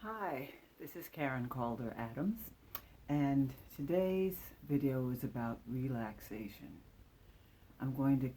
Hi, this is Karen Calder Adams, and today's video is about relaxation. I'm going to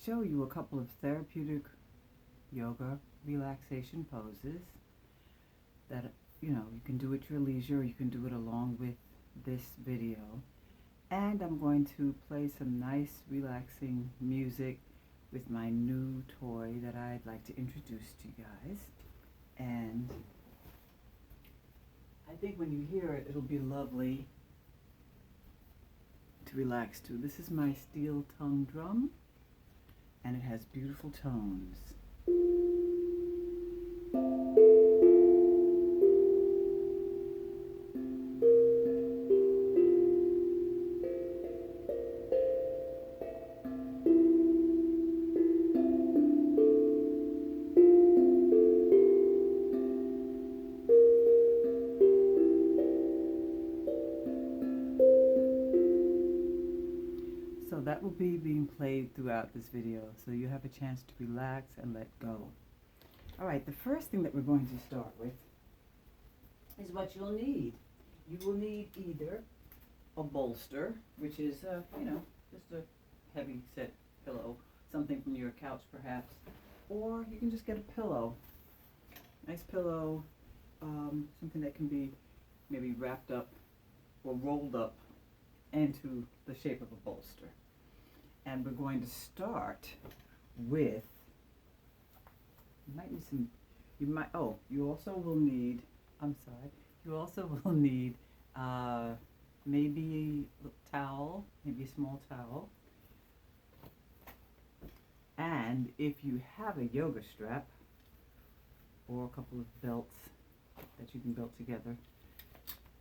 show you a couple of therapeutic yoga relaxation poses that, you can do at your leisure, or you can do it along with this video. And I'm going to play some nice relaxing music with my new toy that I'd like to introduce to you guys. And I think when you hear it, it'll be lovely to relax to. This is my steel tongue drum, and it has beautiful tones. So that will be being played throughout this video, so you have a chance to relax and let go. Alright, the first thing that we're going to start with is what you'll need. You will need either a bolster, which is, just a heavy set pillow, something from your couch perhaps, or you can just get a pillow. Nice pillow, something that can be maybe wrapped up or rolled up into the shape of a bolster. And we're going to start with, you also will need maybe a towel, maybe a small towel. And if you have a yoga strap or a couple of belts that you can belt together,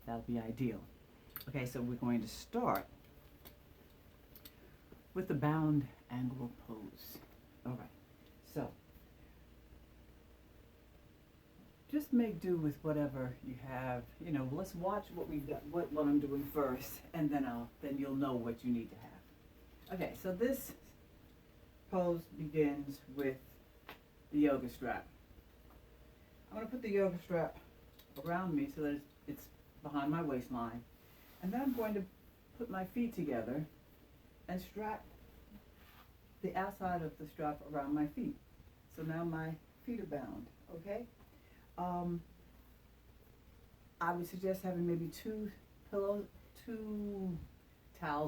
that'll be ideal. Okay, so we're going to start with the bound angle pose. All right, so just make do with whatever you have. Let's watch what we've got, what I'm doing first, and then you'll know what you need to have. Okay, so this pose begins with the yoga strap. I'm going to put the yoga strap around me so that it's behind my waistline, and then I'm going to put my feet together and strap the outside of the strap around my feet. So now my feet are bound, okay? I would suggest having maybe two towels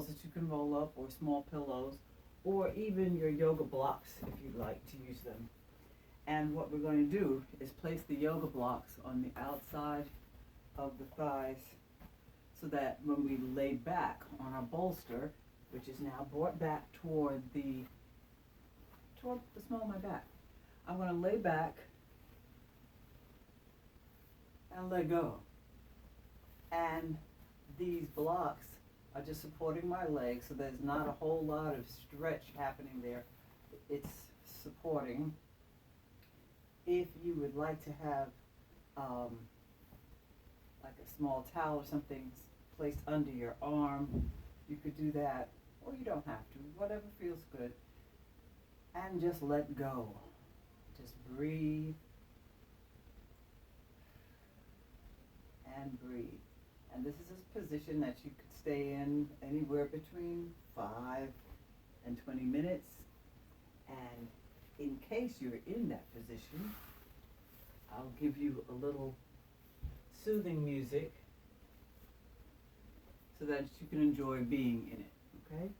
that you can roll up, or small pillows, or even your yoga blocks if you'd like to use them. And what we're going to do is place the yoga blocks on the outside of the thighs, so that when we lay back on our bolster, which is now brought back toward the small of my back, I'm going to lay back and let go. And these blocks are just supporting my legs, so there's not a whole lot of stretch happening there. It's supporting. If you would like to have like a small towel or something placed under your arm, you could do that, or you don't have to, whatever feels good. And just let go. Just breathe and breathe. And this is a position that you could stay in anywhere between 5 and 20 minutes. And in case you're in that position, I'll give you a little soothing music so that you can enjoy being in it, okay?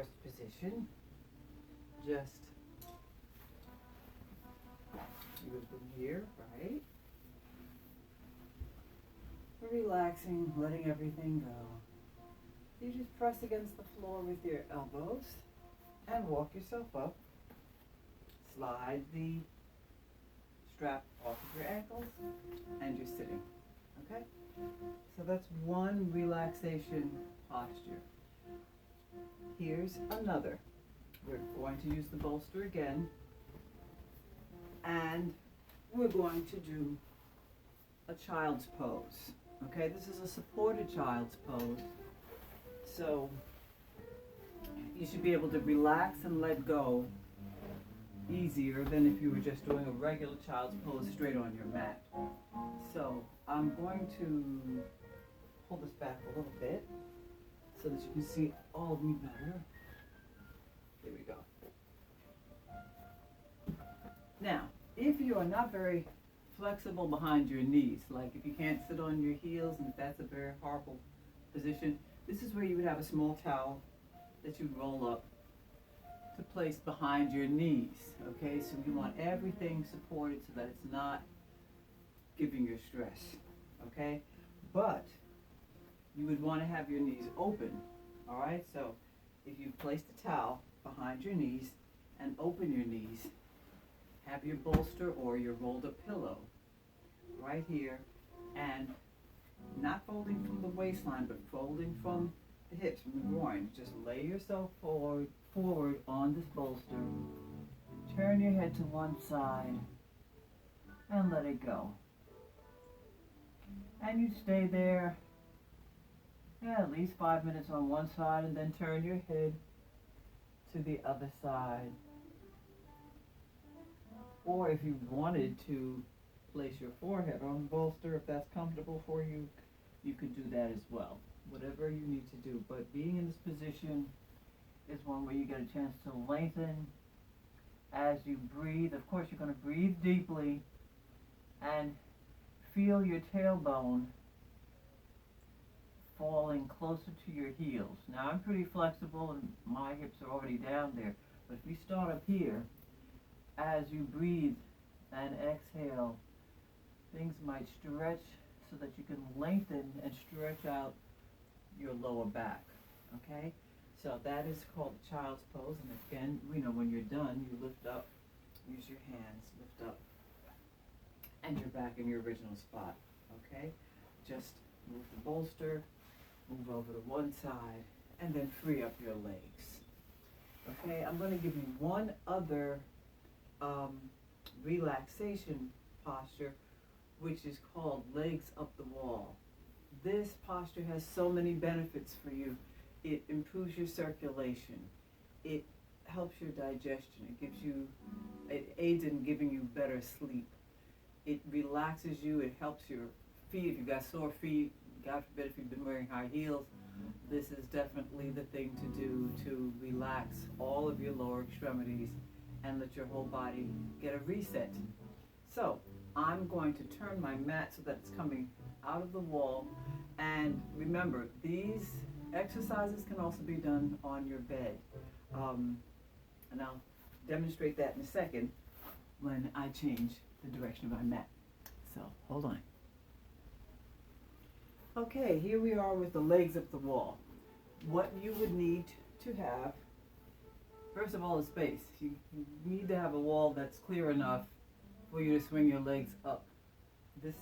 first position, just you would from here, right? Relaxing, letting everything go. You just press against the floor with your elbows and walk yourself up. Slide the strap off of your ankles and you're sitting, okay? So that's one relaxation posture. Here's another. We're going to use the bolster again, and we're going to do a child's pose. Okay, this is a supported child's pose. So you should be able to relax and let go easier than if you were just doing a regular child's pose straight on your mat. So I'm going to pull this back a little bit so that you can see all of me better. There we go. Now, if you are not very flexible behind your knees, like if you can't sit on your heels, and if that's a very horrible position, this is where you would have a small towel that you'd roll up to place behind your knees, okay? So you want everything supported so that it's not giving you stress, okay? But you would want to have your knees open, all right? So if you place the towel behind your knees and open your knees, have your bolster or your rolled up pillow right here, and not folding from the waistline, but folding from the hips, from the groin. Just lay yourself forward on this bolster. Turn your head to one side and let it go. And you stay there at least 5 minutes on one side, and then turn your head to the other side. Or if you wanted to place your forehead on the bolster, if that's comfortable for you, you could do that as well. Whatever you need to do. But being in this position is one where you get a chance to lengthen as you breathe. Of course, you're going to breathe deeply and feel your tailbone falling closer to your heels. Now, I'm pretty flexible and my hips are already down there. But if you start up here, as you breathe and exhale, things might stretch so that you can lengthen and stretch out your lower back, okay? So that is called the child's pose. And again, when you're done, you lift up, use your hands, lift up, and you're back in your original spot, okay? Just move the bolster, move over to one side, and then free up your legs. Okay, I'm going to give you one other relaxation posture, which is called legs up the wall. This posture has so many benefits for you. It improves your circulation. It helps your digestion. It aids in giving you better sleep. It relaxes you. It helps your feet. If you've got sore feet, God forbid if you've been wearing high heels, this is definitely the thing to do to relax all of your lower extremities and let your whole body get a reset. So I'm going to turn my mat so that it's coming out of the wall. And remember, these exercises can also be done on your bed. And I'll demonstrate that in a second when I change the direction of my mat. So hold on. Okay, here we are with the legs up the wall. What you would need to have, first of all, is space. You need to have a wall that's clear enough for you to swing your legs up.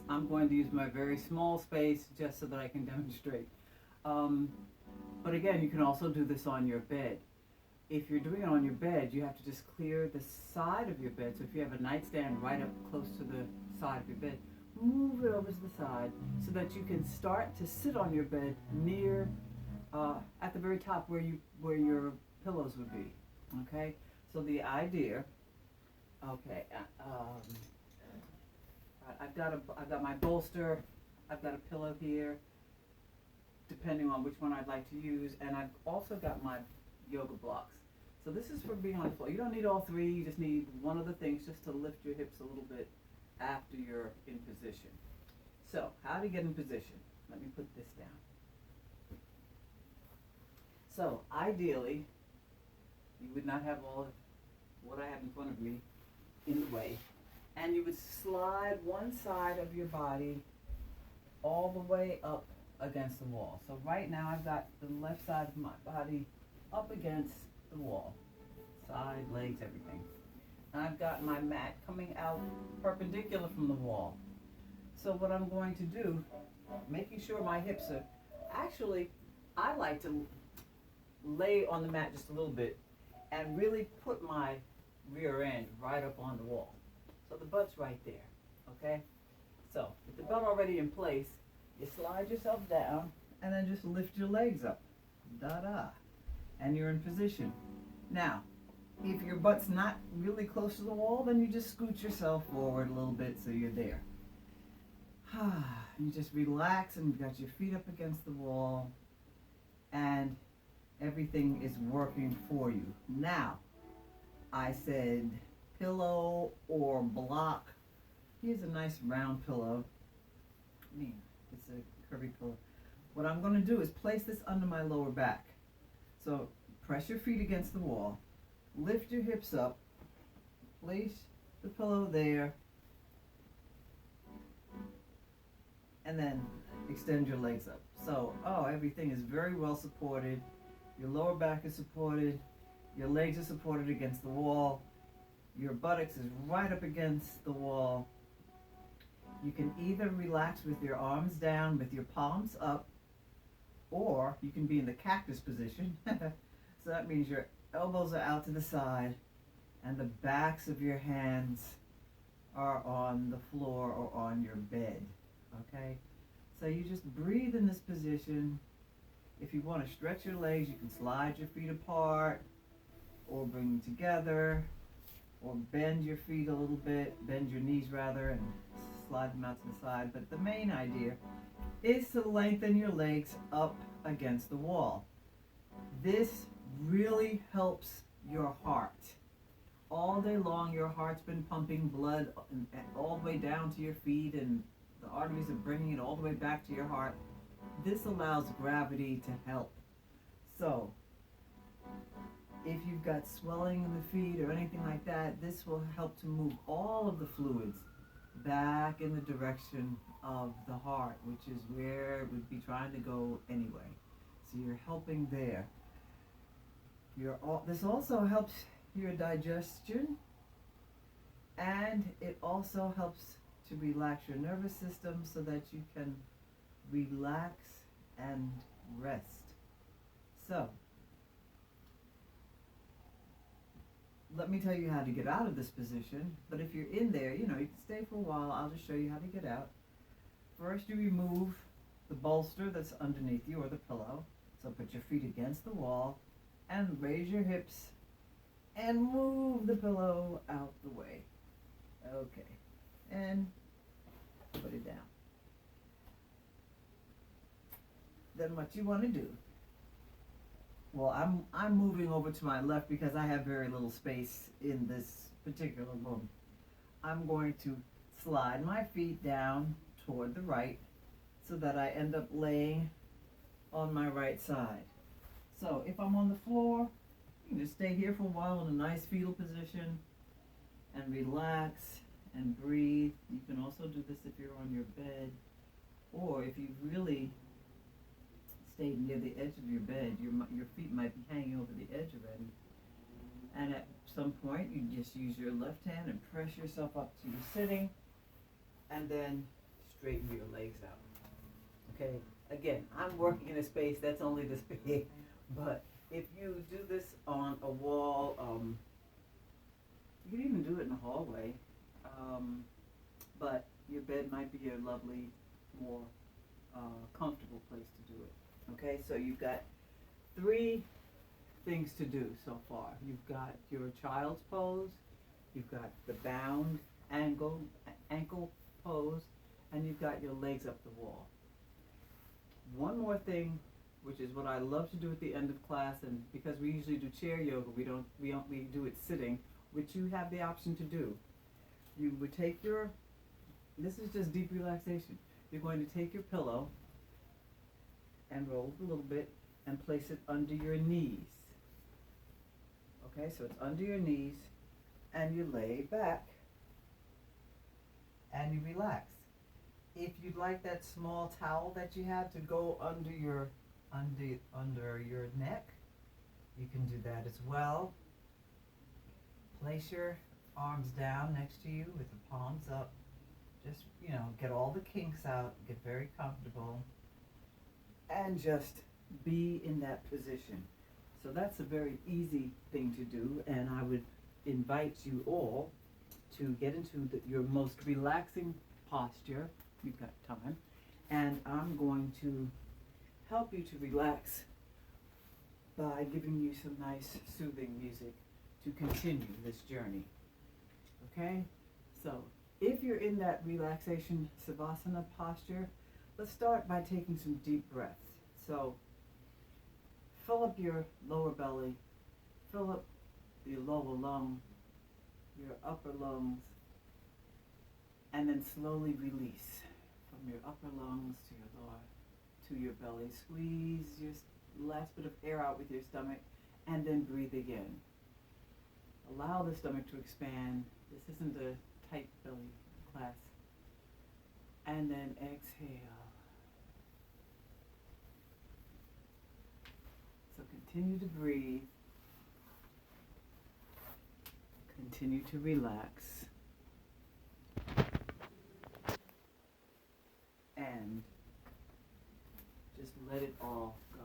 I'm going to use my very small space just so that I can demonstrate. But again, you can also do this on your bed. If you're doing it on your bed, you have to just clear the side of your bed. So if you have a nightstand right up close to the side of your bed, move it over to the side so that you can start to sit on your bed near, at the very top where your pillows would be. Okay, so the idea. Okay, I've got my bolster. I've got a pillow here, depending on which one I'd like to use, and I've also got my yoga blocks. So this is for being on the floor. You don't need all three. You just need one of the things just to lift your hips a little bit after you're in position. So how to get in position? Let me put this down. So ideally, You would not have all of what I have in front of me in the way. And you would slide one side of your body all the way up against the wall. So right now I've got the left side of my body up against the wall. Side, legs, everything. And I've got my mat coming out perpendicular from the wall. So what I'm going to do, making sure my hips are, actually, I like to lay on the mat just a little bit and really put my rear end right up on the wall. So the butt's right there, okay? So with the butt already in place, you slide yourself down and then just lift your legs up, da-da, and you're in position. Now, if your butt's not really close to the wall, then you just scoot yourself forward a little bit so you're there. You just relax and you've got your feet up against the wall and everything is working for you. Now, I said pillow or block. Here's a nice round pillow. I mean, it's a curvy pillow. What I'm going to do is place this under my lower back. So press your feet against the wall, lift your hips up, place the pillow there, and then extend your legs up. So, everything is very well supported. Your lower back is supported. Your legs are supported against the wall. Your buttocks is right up against the wall. You can either relax with your arms down, with your palms up, or you can be in the cactus position. So that means your elbows are out to the side and the backs of your hands are on the floor or on your bed. Okay? So you just breathe in this position. If you want to stretch your legs, you can slide your feet apart or bring them together or bend your feet a little bit, bend your knees rather, and slide them out to the side. But the main idea is to lengthen your legs up against the wall. This really helps your heart. All day long, your heart's been pumping blood all the way down to your feet, and the arteries are bringing it all the way back to your heart. This allows gravity to help. So, if you've got swelling in the feet or anything like that, this will help to move all of the fluids back in the direction of the heart, which is where it would be trying to go anyway. So you're helping there. This also helps your digestion, and it also helps to relax your nervous system so that you can relax and rest. So, let me tell you how to get out of this position, but if you're in there, you can stay for a while. I'll just show you how to get out. First, you remove the bolster that's underneath you, or the pillow. So put your feet against the wall and raise your hips and move the pillow out the way. Okay, and put it down. Then what you want to do, well, I'm moving over to my left because I have very little space in this particular room. I'm going to slide my feet down toward the right so that I end up laying on my right side. So if I'm on the floor, you can just stay here for a while in a nice fetal position and relax and breathe. You can also do this if you're on your bed, or if you really stayed near the edge of your bed, your feet might be hanging over the edge already. And at some point, you just use your left hand and press yourself up to your sitting, and then straighten your legs out. Okay? Again, I'm working in a space that's only this big, but if you do this on a wall, you can even do it in a hallway, but your bed might be a lovely, more comfortable place to do it. Okay, so you've got 3 things to do so far. You've got your child's pose, you've got the bound ankle pose, and you've got your legs up the wall. One more thing, which is what I love to do at the end of class, and because we usually do chair yoga, we do it sitting, which you have the option to do. You would take this is just deep relaxation. You're going to take your pillow and roll it a little bit and place it under your knees. Okay, so it's under your knees, and you lay back, and you relax. If you'd like that small towel that you have to go under your neck, you can do that as well. Place your arms down next to you with the palms up. Just, get all the kinks out, get very comfortable, and just be in that position. So that's a very easy thing to do, and I would invite you all to get into your most relaxing posture. You've got time. And I'm going to help you to relax by giving you some nice soothing music to continue this journey. Okay? So if you're in that relaxation savasana posture, let's start by taking some deep breaths. So fill up your lower belly, fill up your lower lung, your upper lungs, and then slowly release from your upper lungs to your lower, to your belly. Squeeze your last bit of air out with your stomach, and then breathe again. Allow the stomach to expand. This isn't a tight belly class. And then exhale. So continue to breathe. Continue to relax. And just let it all go.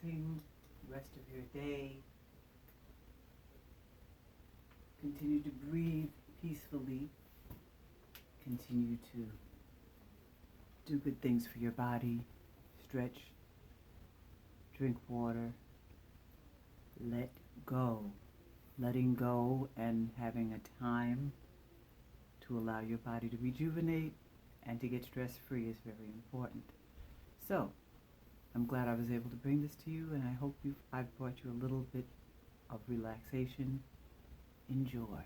relaxing the rest of your day. Continue to breathe peacefully. Continue to do good things for your body. Stretch, drink water, let go. Letting go and having a time to allow your body to rejuvenate and to get stress-free is very important. So, I'm glad I was able to bring this to you, and I hope I've brought you a little bit of relaxation. Enjoy.